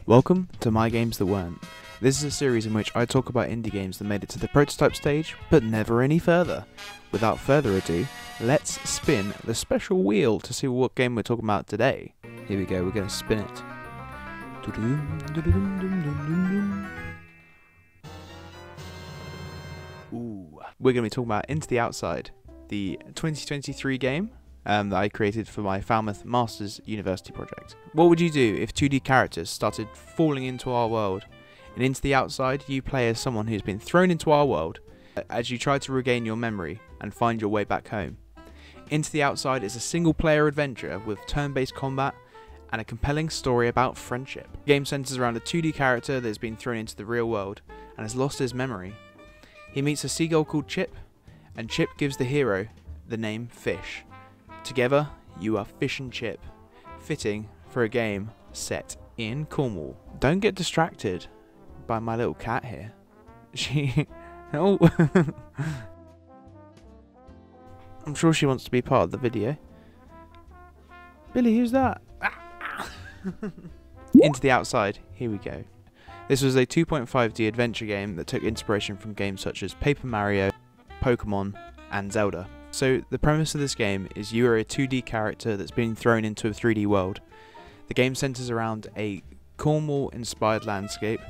Welcome to My Games That Weren't. This is a series in which I talk about indie games that made it to the prototype stage, but never any further. Without further ado, let's spin the special wheel to see what game we're talking about today. Here we go, we're going to spin it. Ooh. We're going to be talking about Into the Outside, the 2023 game that I created for my Falmouth Masters University project. What would you do if 2D characters started falling into our world? And Into the Outside, you play as someone who's been thrown into our world as you try to regain your memory and find your way back home. Into the Outside is a single-player adventure with turn-based combat and a compelling story about friendship. The game centers around a 2D character that has been thrown into the real world and has lost his memory. He meets a seagull called Chip, and Chip gives the hero the name Fish. Together, you are Fish and Chip, fitting for a game set in Cornwall. Don't get distracted by my little cat here. Oh. I'm sure she wants to be part of the video. Billy, who's that? Into the Outside, here we go. This was a 2.5D adventure game that took inspiration from games such as Paper Mario, Pokemon, and Zelda. So the premise of this game is you are a 2D character that's been thrown into a 3D world. The game centers around a Cornwall-inspired landscape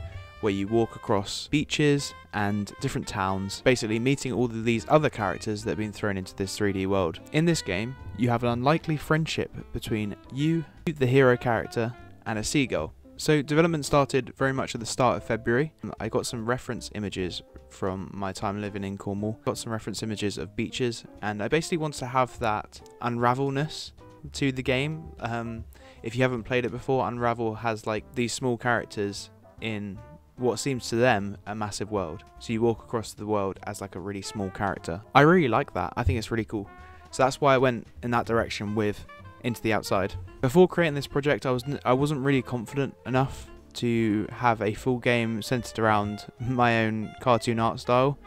where you walk across beaches and different towns, basically meeting all of these other characters that have been thrown into this 3D world. In this game, you have an unlikely friendship between you, the hero character, and a seagull. So development started very much at the start of February. I got some reference images from my time living in Cornwall. Got some reference images of beaches, and I basically want to have that Unravelness to the game. If you haven't played it before, Unravel has like these small characters in what seems to them a massive world. So you walk across the world as like a really small character. I really like that. I think it's really cool. So that's why I went in that direction with Into the Outside. Before creating this project, I wasn't really confident enough to have a full game centered around my own cartoon art style.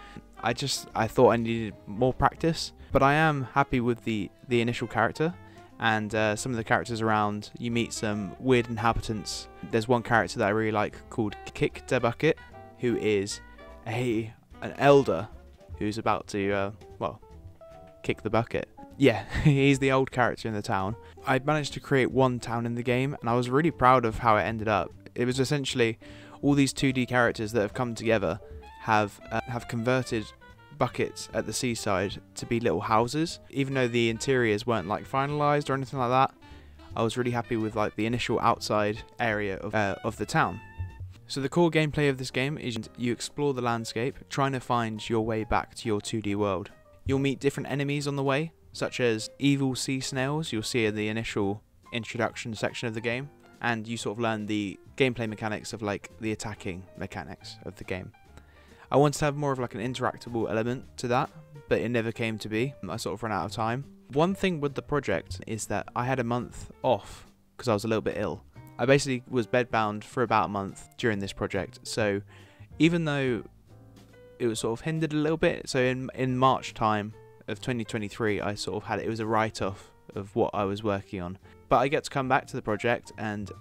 I thought I needed more practice, but I am happy with the initial character and some of the characters around. You meet some weird inhabitants. There's one character that I really like called Kick the Bucket, who is an elder who's about to kick the bucket. Yeah, he's the old character in the town. I managed to create one town in the game, and I was really proud of how it ended up. It was essentially all these 2D characters that have come together have converted buckets at the seaside to be little houses. Even though the interiors weren't like finalized or anything like that, I was really happy with like the initial outside area of the town. So the core gameplay of this game is you explore the landscape, trying to find your way back to your 2D world. You'll meet different enemies on the way, such as evil sea snails you'll see in the initial introduction section of the game, and you sort of learn the gameplay mechanics of like the attacking mechanics of the game. I wanted to have more of like an interactable element to that, but it never came to be. I sort of ran out of time. One thing with the project is that I had a month off because I was a little bit ill. I basically was bedbound for about a month during this project, so even though it was sort of hindered a little bit, so in March time of 2023 I sort of had it was a write-off of what I was working on, but I get to come back to the project and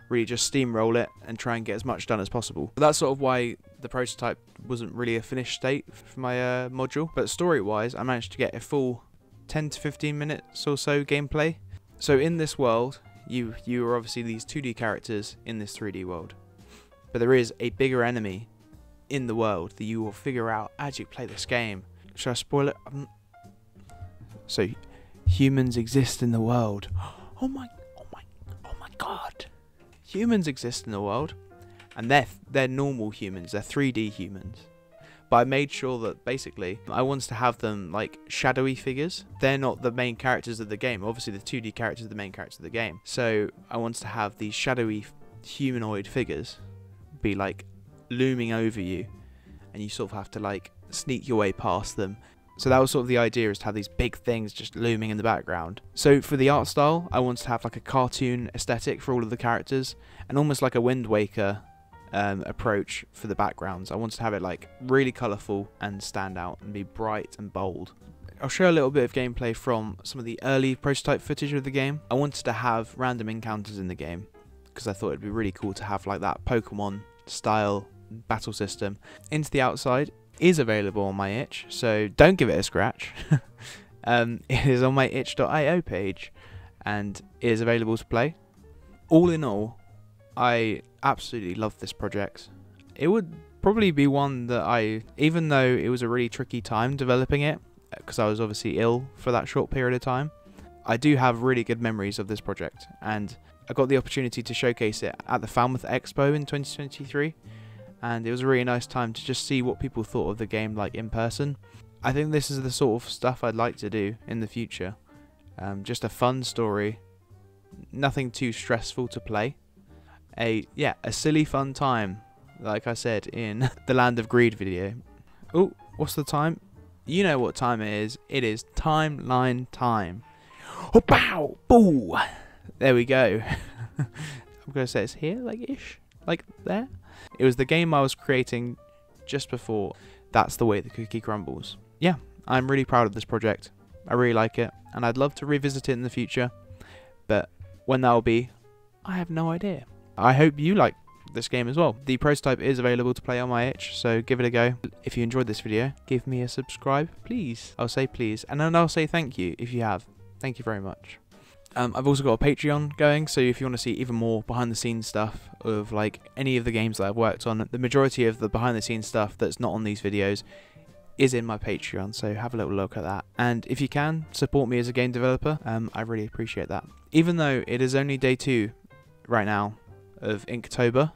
really just steamroll it and try and get as much done as possible. But that's sort of why the prototype wasn't really a finished state for my module, but story wise I managed to get a full 10 to 15 minutes or so gameplay. So in this world you are obviously these 2D characters in this 3D world, but there is a bigger enemy in the world that you will figure out as you play this game. Should I spoil it? So, humans exist in the world. Oh my god. Humans exist in the world, and they're normal humans, they're 3D humans. But I made sure that basically, I wanted to have them like shadowy figures. They're not the main characters of the game. Obviously the 2D characters are the main characters of the game. So I wanted to have these shadowy humanoid figures be like looming over you, and you sort of have to like sneak your way past them. So that was sort of the idea, is to have these big things just looming in the background. So for the art style, I wanted to have like a cartoon aesthetic for all of the characters, and almost like a Wind Waker approach for the backgrounds. I wanted to have it like really colourful and stand out and be bright and bold. I'll show a little bit of gameplay from some of the early prototype footage of the game. I wanted to have random encounters in the game, because I thought it'd be really cool to have like that Pokemon style battle system. Into the Outside is available on my itch, so don't give it a scratch. It is on my itch.io page and it is available to play. All in all, I absolutely love this project. It would probably be one that even though it was a really tricky time developing it, because I was obviously ill for that short period of time, I do have really good memories of this project, and I got the opportunity to showcase it at the Falmouth Expo in 2023, and it was a really nice time to just see what people thought of the game like in person. I think this is the sort of stuff I'd like to do in the future. Just a fun story, nothing too stressful to play. A silly fun time, like I said in the Land of Greed video. Oh, what's the time? You know what time it is. It is timeline time. Oh, pow! Boo! There we go. I'm going to say it's here, like ish, like there. It was the game I was creating just before That's the Way the Cookie Crumbles. Yeah, I'm really proud of this project. I really like it, and I'd love to revisit it in the future, but when that will be, I have no idea. I hope you like this game as well. The prototype is available to play on my itch, so give it a go. If you enjoyed this video, give me a subscribe, please. I'll say please, and then I'll say thank you if you have. Thank you very much. I've also got a Patreon going, so if you want to see even more behind the scenes stuff of like any of the games that I've worked on, the majority of the behind the scenes stuff that's not on these videos is in my Patreon, so have a little look at that. And if you can, support me as a game developer, I really appreciate that. Even though it is only day 2 right now of Inktober,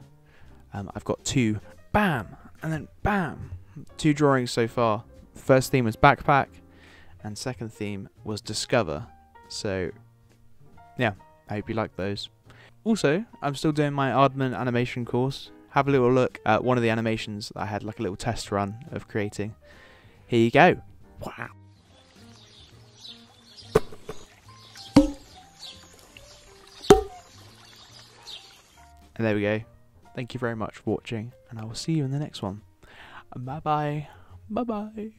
I've got 2 bam and then bam 2 drawings so far. First theme was Backpack and second theme was Discover, so yeah, I hope you like those. Also, I'm still doing my Aardman animation course. Have a little look at one of the animations that I had like a little test run of creating. Here you go. Wow. And there we go. Thank you very much for watching, and I will see you in the next one. Bye bye. Bye bye.